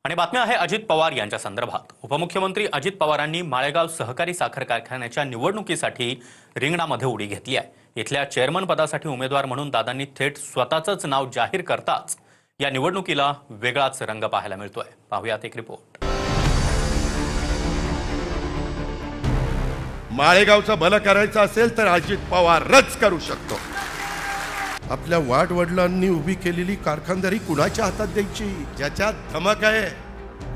आणि बातमी आहे अजित पवार यांच्या संदर्भात। उपमुख्यमंत्री अजित पवारांनी माळेगाव सहकारी साखर कारखान्याच्या निवडणुकीसाठी रिंगणामध्ये उडी घेतली आहे। इथल्या चेअरमन पदासाठी उमेदवार म्हणून दादांनी थेट स्वतःचंच नाव जाहीर करताच या निवडणुकीला वेगळाच रंग पाहायला मिळतोय। पाहूयात एक रिपोर्ट। माळेगावचं भलं करायचं असेल तर अजित पवारच करू शकतो। आपल्या वाडवडिलांनी उभी केलेली कारखानदारी कुणाच्या हातात द्यायची? ज्याच्यात धमक आहे,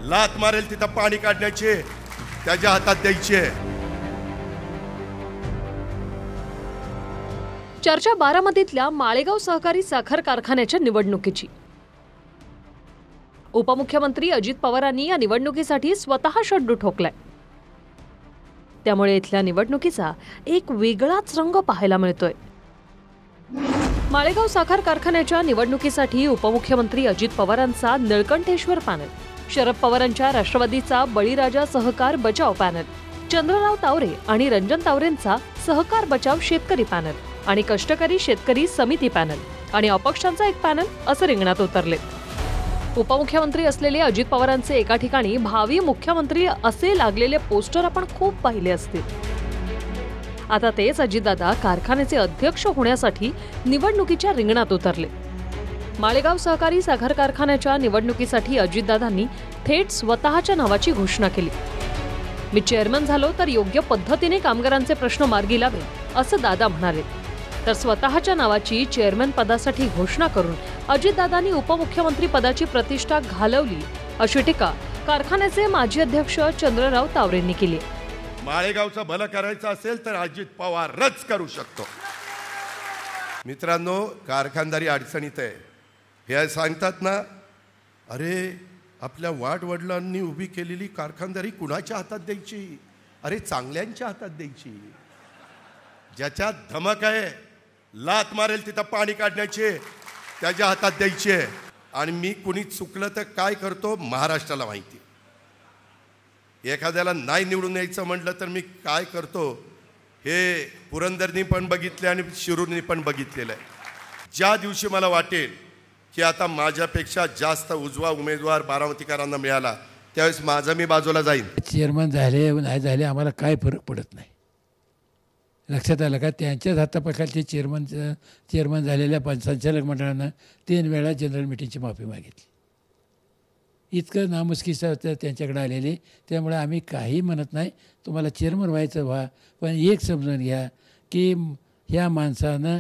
लात मारेल तिथं पाणी काढण्याची, त्याच्या हातात द्यायची। चर्चा बारामतीतल्या माळेगाव सहकारी साखर कारखान्याच्या निवडणुकीची। उपमुख्यमंत्री अजित पवारांनी या निवडणुकीसाठी स्वतः शड्डू ठोकलाय। त्यामुळे इथल्या निवडणुकीचा एक वेगळाच रंग पाहायला मिळतोय। माळेगाव साखर कारखान्याच्या निवडणुकीसाठी उपमुख्यमंत्री अजित पवारांचा निळकंठेश्वर पॅनल, शरद पवारांच्या राष्ट्रवादीचा बळीराजा सहकार बचाव पॅनल, चंद्रराव तावरे आणि रंजन तावरेंचा सहकार बचाव शेतकरी पॅनल आणि कष्टकरी शेतकरी समिती पॅनल आणि अपक्षांचा एक पॅनल असं रिंगणात उतरले। उपमुख्यमंत्री असलेले अजित पवारांचे एका ठिकाणी भावी मुख्यमंत्री असे लागलेले पोस्टर आपण खूप पाहिले असतील। आता तेच अजितदादा कारखान्याचे अध्यक्ष होण्यासाठी निवडणुकीच्या रिंगणात उतरले। माळेगाव सहकारी साखर कारखान्याच्या निवडणुकीसाठी अजितदादांनी थेट स्वतःच्या नावाची घोषणा केली। मी चेअरमन झालो तर योग्य पद्धतीने कामगारांचे प्रश्न मार्गी लावेल असं दादा म्हणाले। तर स्वतःच्या नावाची चेअरमन पदासाठी घोषणा करून अजितदादांनी उपमुख्यमंत्री पदाची प्रतिष्ठा घालवली अशी टीका कारखान्याचे माजी अध्यक्ष चंद्रराव तावरेंनी केली। माळेगावचं भलं करायचं असेल तर अजित पवारच करू शकतो। मित्रांनो, कारखानदारी अडचणीत आहे हे सांगतात ना, अरे आपल्या वाडवडिलांनी उभी केलेली कारखानदारी कुणाच्या हातात द्यायची? अरे चांगल्यांच्या हातात द्यायची। ज्याच्यात धमक आहे, लात मारेल तिथं पाणी काढण्याची, त्याच्या हातात द्यायची। आणि मी कुणी चुकलं तर काय करतो महाराष्ट्राला माहिती। एखाद्याला नाही निवडून यायचं म्हटलं तर मी काय करतो हे पुरंदरनी पण बघितले आणि शिरूरनी पण बघितलेलं आहे। ज्या दिवशी मला वाटेल की आता माझ्यापेक्षा जास्त उजवा उमेदवार बारामतीकरांना मिळाला त्यावेळेस माझं मी बाजूला जाईन। चेअरमन झाले नाही झाले आम्हाला काय फरक पडत नाही। लक्षात आलं का? त्यांच्याच हातापाखालचे चेअरमन झालेल्या संचालक मंडळानं 3 वेळा जनरल मीटिंगची माफी मागितली। इतकं नामुष्कीचं त्यांच्याकडे आलेले, त्यामुळे आम्ही काही म्हणत नाही। तुम्हाला चेअरमन व्हायचं व्हा, पण एक समजून घ्या की ह्या माणसानं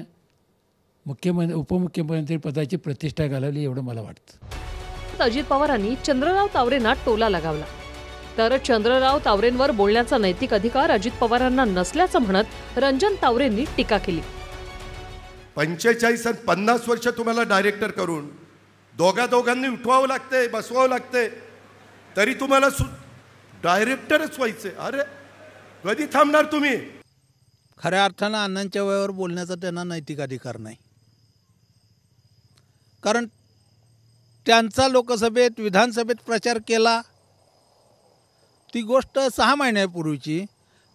उपमुख्यमंत्री पदाची प्रतिष्ठा घालवली एवढं मला वाटतं। अजित पवारांनी चंद्रराव तावरेंना टोला लगावला। तर चंद्रराव तावरेंवर बोलण्याचा नैतिक अधिकार अजित पवारांना नसल्याचं म्हणत रंजन तावरेंनी टीका केली। 45 आणि 50 वर्ष तुम्हाला डायरेक्टर करून दोघांनी उठवावं लागतंय, बसवावं लागतंय, तरी तुम्हाला डायरेक्टरच व्हायचंय। अरे कधी थांबणार तुम्ही? खऱ्या अर्थानं अण्णांच्या वयावर बोलण्याचा त्यांना नैतिक अधिकार नाही। कारण त्यांचा लोकसभेत विधानसभेत प्रचार केला ती गोष्ट 6 महिन्यापूर्वीची,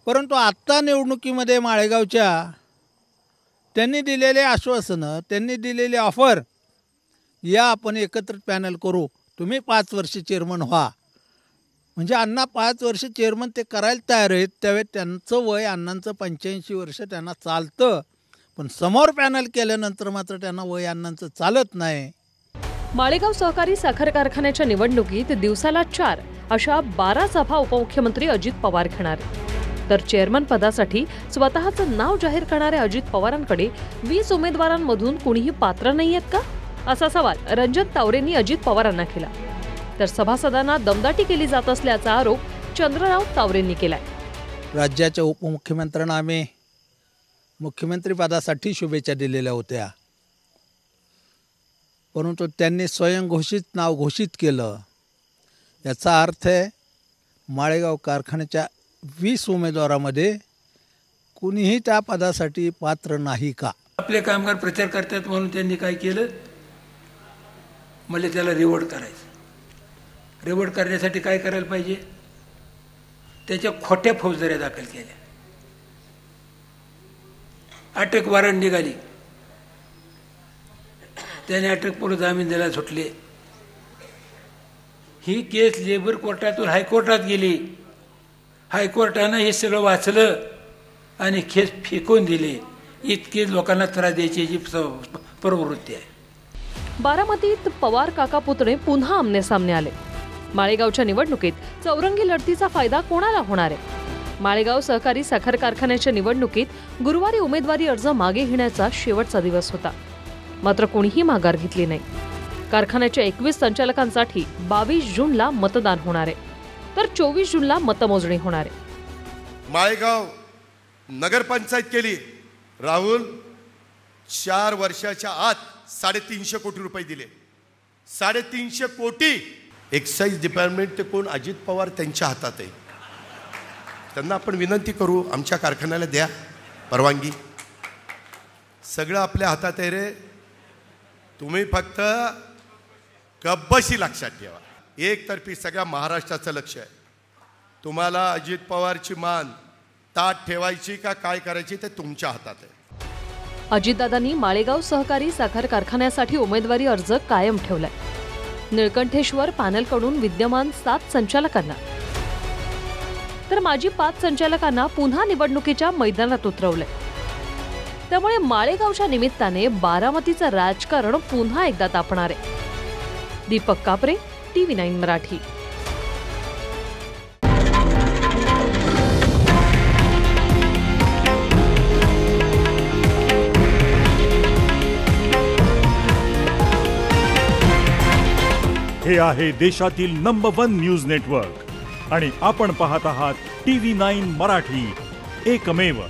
परंतु आत्ता निवडणुकीमध्ये माळेगावच्या त्यांनी दिलेले आश्वासनं, त्यांनी दिलेले ऑफर, या आपण एकत्र पॅनल करू, तुम्ही 5 वर्ष चेअरमन व्हा, म्हणजे अण्णा 5 वर्ष चेअरमन ते करायला तयार आहेत। त्यावेळी त्यांचं वय अण्णांचं 85 वर्ष त्यांना चालतं, पण समोर पॅनल केल्यानंतर मात्र त्यांना वय अण्णांचं चालत नाही। माळेगाव सहकारी साखर कारखान्याच्या निवडणुकीत दिवसाला 4 अशा 12 सभा उपमुख्यमंत्री अजित पवार घेणार। तर चेअरमन पदासाठी स्वतःचं नाव जाहीर करणाऱ्या अजित पवारांकडे 20 उमेदवारांमधून कुणीही पात्र नाहीयेत का, असा सवाल रंजन तावरेंनी अजित पवारांना केला। तर सभासदांना दमदाटी केली जात असल्याचा आरोप चंद्रराव तावरेंनी केलाय। राज्याच्या उपमुख्यमंत्र्यांना आम्ही मुख्यमंत्री पदासाठी शुभेच्छा दिलेल्या होत्या, परंतु त्यांनी स्वयंघोषित नाव घोषित केलं। याचा अर्थ आहे माळेगाव कारखान्याच्या 20 उमेदवारामध्ये कुणीही त्या पदासाठी पात्र नाही का? आपले कामगार प्रचार करतात म्हणून त्यांनी काय केलं, मला त्याला रिवॉर्ड करायचं। रिवॉर्ड करण्यासाठी काय करायला पाहिजे? त्याच्या खोट्या फौजदाऱ्या दाखल केल्या, अटक वॉरंट निघाली, त्याने अटकपूर्व जामीन द्यायला सुटले। ही केस लेबर कोर्टातून हायकोर्टात गेली. हायकोर्टानं हे सगळं वाचलं आणि केस फेकून दिले. इतकी लोकांना त्रास द्यायची जी प्रवृत्ती आहे. बारामतीत पवार काका पुतणे पुन्हा आमनेसामने आले. माळेगावच्या निवडणुकीत चौरंगी लढतीचा फायदा कोणाला होणार आहे? माळेगाव सहकारी साखर कारखान्याच्या निवडणुकीत गुरुवारी उमेदवारी अर्ज मागे घेण्याचा शेवटचा दिवस होता. मात्र कोणीही माघार घेतली नाही. कारखान्याच्या 21 संचालकांसाठी 22 जूनला मतदान होणार आहे, तर 24 जूनला मतमोजणी होणार आहे. माळेगाव नगरपंचायत केली. राहुल 4 वर्षाच्या आत 350 कोटी रुपये दिले. 350 कोटी. एक्साईज डिपार्टमेंट ते कोण? अजित पवार त्यांच्या हातात आहे. त्यांना आपण विनंती करू, आमच्या कारखान्याला द्या परवानगी. सगळं आपल्या हातात आहे रे. तुम्ही फक्त गब्बशी लक्षात ठेवा. एकतर्फी सगळ्या महाराष्ट्राचं लक्ष आहे. तुम्हाला अजित पवारची मान ताट ठेवायची का काय करायची ते तुमच्या हातात आहे. अजितदादांनी माळेगाव सहकारी साखर कारखान्यासाठी उमेदवारी अर्ज कायम ठेवलाय. निळकंठेश्वर पॅनलकडून विद्यमान 7 संचालकांना तर माजी 5 संचालकांना पुन्हा निवडणुकीच्या मैदानात उतरवलंय. त्यामुळे माळेगावच्या निमित्ताने बारामतीचं राजकारण पुन्हा एकदा तापणार आहे. दीपक कापरे, TV9 मराठी. हे आहे देशातील नंबर 1 न्यूज नेटवर्क आणि आपण पाहत आहात TV9 मराठी, एकमेव.